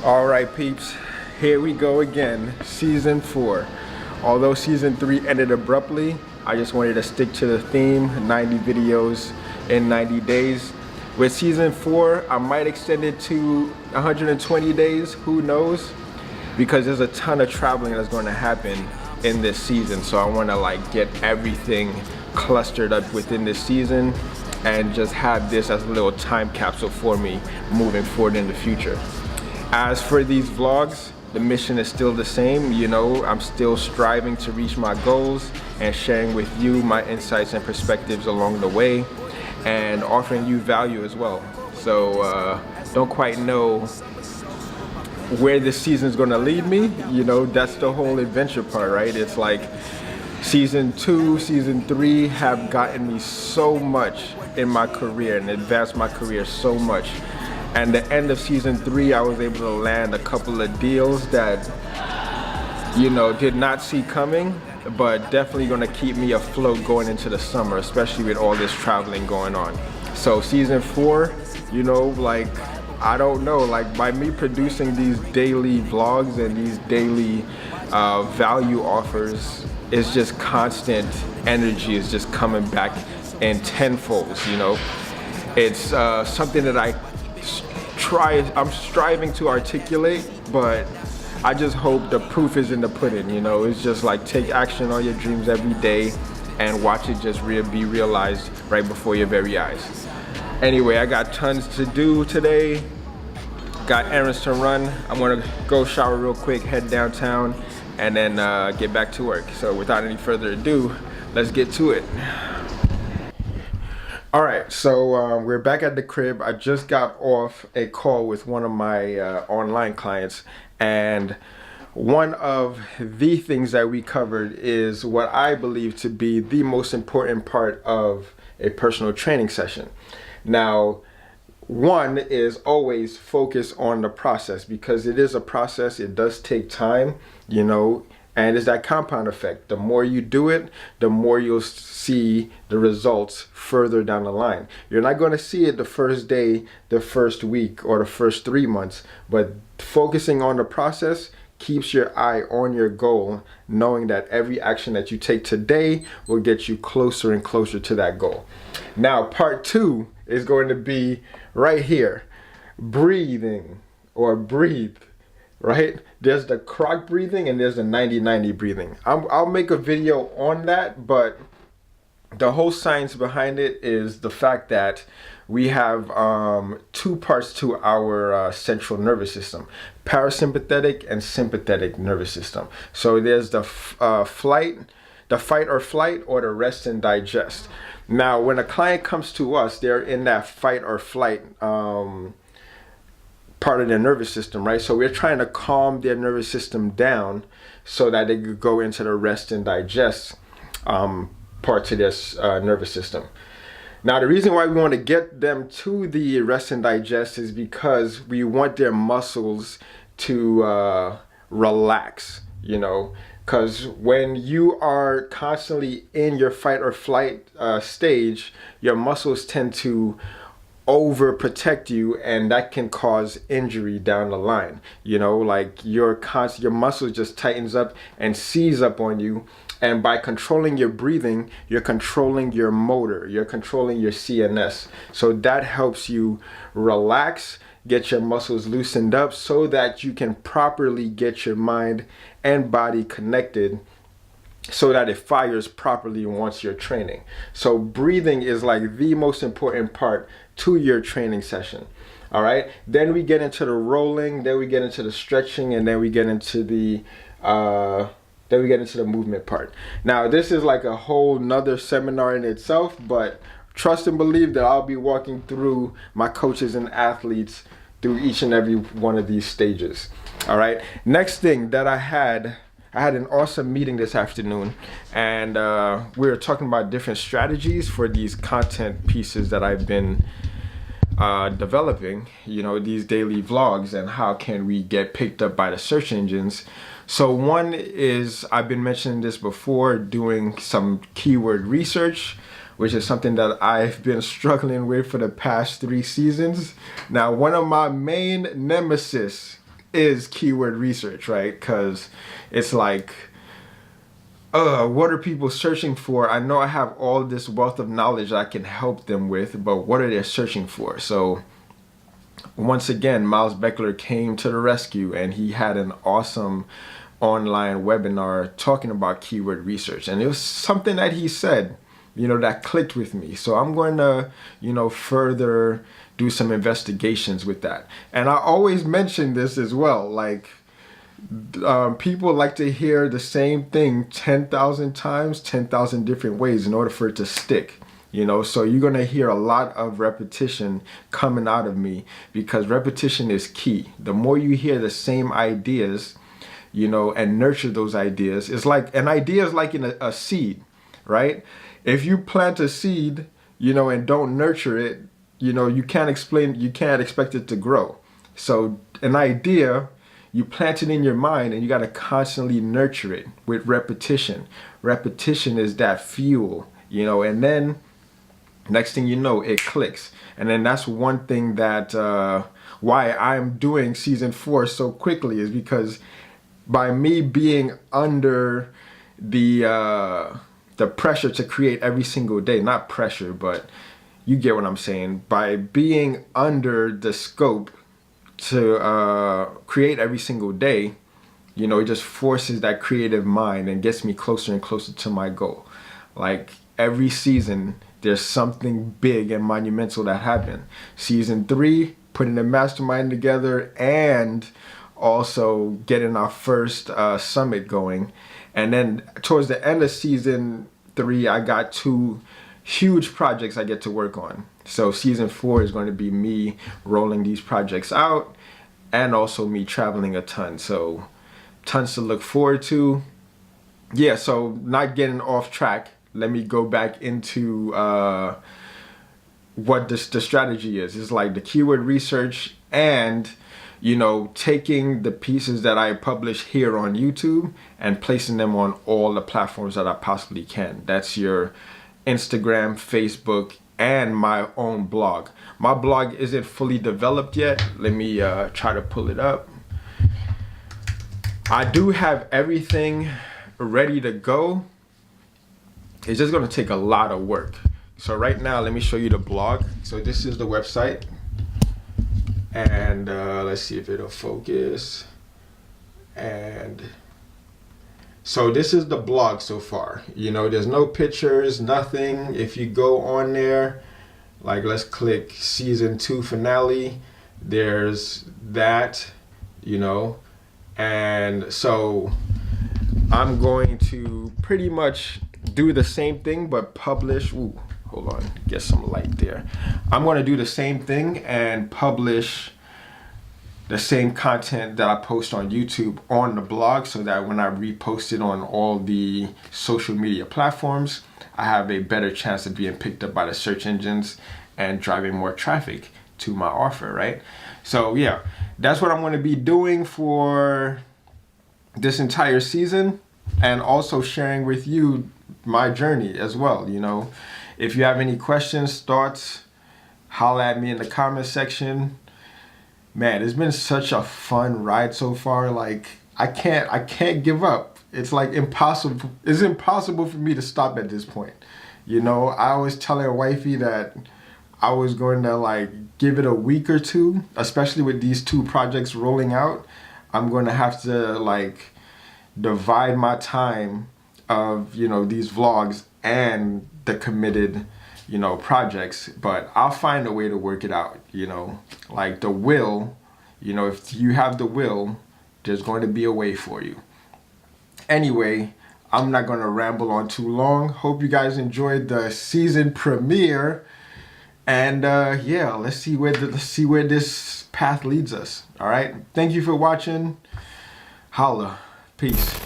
All right, peeps, here we go again, season 4. Although season 3 ended abruptly, I just wanted to stick to the theme, 90 videos in 90 days. With season 4, I might extend it to 120 days, who knows? Because there's a ton of traveling that's going to happen in this season. So I want to get everything clustered up within this season and just have this as a little time capsule for me moving forward in the future. As for these vlogs, the mission is still the same. I'm still striving to reach my goals and sharing with you my insights and perspectives along the way and offering you value as well. So don't quite know where this season is going to lead me. That's the whole adventure part, right? It's like season 2, season 3 have gotten me so much in my career and advanced my career so much. And the end of season 3, I was able to land a couple of deals that, did not see coming, but definitely gonna keep me afloat going into the summer, especially with all this traveling going on. So season 4, I don't know, by me producing these daily vlogs and these daily value offers, it's just constant energy is just coming back in tenfolds, It's something that I'm striving to articulate, but I just hope the proof is in the pudding. It's just take action on your dreams every day and watch it just be realized right before your very eyes. Anyway, I got tons to do today, got errands to run. I'm gonna go shower real quick, head downtown, and then get back to work. So without any further ado, let's get to it. All right, so we're back at the crib. I just got off a call with one of my online clients, and one of the things that we covered is what I believe to be the most important part of a personal training session. Now, one is always focus on the process, because it is a process. It does take time, and it's that compound effect. The more you do it, the more you'll see the results further down the line. You're not going to see it the first day, the first week, or the first 3 months, but focusing on the process keeps your eye on your goal, knowing that every action that you take today will get you closer and closer to that goal. Now, part 2 is going to be right here, breathing, or breathe. Right? There's the croc breathing and there's the 90-90 breathing. I'll make a video on that, but the whole science behind it is the fact that we have 2 parts to our central nervous system, parasympathetic and sympathetic nervous system. So there's the fight or flight, or the rest and digest. Now, when a client comes to us, they're in that fight or flight part of their nervous system, right? So we're trying to calm their nervous system down so that they could go into the rest and digest parts of their nervous system. Now, the reason why we want to get them to the rest and digest is because we want their muscles to relax, because when you are constantly in your fight or flight stage, your muscles tend to overprotect you, and that can cause injury down the line. Your muscles just tightens up and seize up on you, and by controlling your breathing, you're controlling your motor, you're controlling your CNS. So that helps you relax, get your muscles loosened up so that you can properly get your mind and body connected, so that it fires properly once you're training. So breathing is the most important part to your training session. All right, then we get into the rolling, then we get into the stretching, and then we get into the movement part. Now, this is a whole nother seminar in itself, but trust and believe that I'll be walking through my coaches and athletes through each and every one of these stages. All right, next thing that I had an awesome meeting this afternoon, and we were talking about different strategies for these content pieces that I've been developing, these daily vlogs, and how can we get picked up by the search engines. So one is, I've been mentioning this before, doing some keyword research, which is something that I've been struggling with for the past 3 seasons. Now, one of my main nemesis is keyword research, right? Because it's like, what are people searching for? I know I have all this wealth of knowledge I can help them with, but what are they searching for? So once again, Miles Beckler came to the rescue, and he had an awesome online webinar talking about keyword research. And it was something that he said, that clicked with me. So I'm going to, further do some investigations with that. And I always mention this as well, like, people like to hear the same thing 10,000 times, 10,000 different ways in order for it to stick. So you're going to hear a lot of repetition coming out of me, because repetition is key. The more you hear the same ideas, and nurture those ideas, it's like an idea is like in a seed, right? If you plant a seed, and don't nurture it, you can't expect it to grow. So an idea, you plant it in your mind, and you got to constantly nurture it with repetition. Repetition is that fuel, and then next thing you know, it clicks. And then that's one thing that why I'm doing season 4 so quickly, is because by me being under the pressure to create every single day, not pressure, but you get what I'm saying, by being under the scope to create every single day, it just forces that creative mind and gets me closer and closer to my goal. Like every season, there's something big and monumental that happened. Season 3, putting the mastermind together and also getting our first summit going. And then towards the end of season 3, I got 2 huge projects I get to work on. So season 4 is going to be me rolling these projects out, and also me traveling a ton. So tons to look forward to. Yeah, so not getting off track, let me go back into what the strategy is. It's like the keyword research and taking the pieces that I publish here on YouTube and placing them on all the platforms that I possibly can. That's your Instagram, Facebook, and my own blog. My blog isn't fully developed yet. Let me try to pull it up. I do have everything ready to go. It's just going to take a lot of work. So right now, let me show you the blog. So this is the website. And let's see if it'll focus. And so this is the blog so far. There's no pictures, nothing. If you go on there, like let's click season 2 finale, there's that, and so I'm going to pretty much do the same thing, but publish, hold on, get some light there. I'm going to do the same thing and publish the same content that I post on YouTube on the blog, so that when I repost it on all the social media platforms, I have a better chance of being picked up by the search engines and driving more traffic to my offer, right? So yeah, that's what I'm going to be doing for this entire season, and also sharing with you my journey as well. If you have any questions, thoughts, holla at me in the comment section. Man, it's been such a fun ride so far. Like I can't give up. It's like impossible. It's impossible for me to stop at this point. I was telling wifey that I was going to like give it a week or two, especially with these 2 projects rolling out. I'm going to have to like divide my time of, these vlogs and the committed, projects, but I'll find a way to work it out, like the will, if you have the will, there's going to be a way for you. Anyway, I'm not going to ramble on too long. Hope you guys enjoyed the season premiere, and yeah, let's see where this path leads us. All right, thank you for watching. Holla, peace.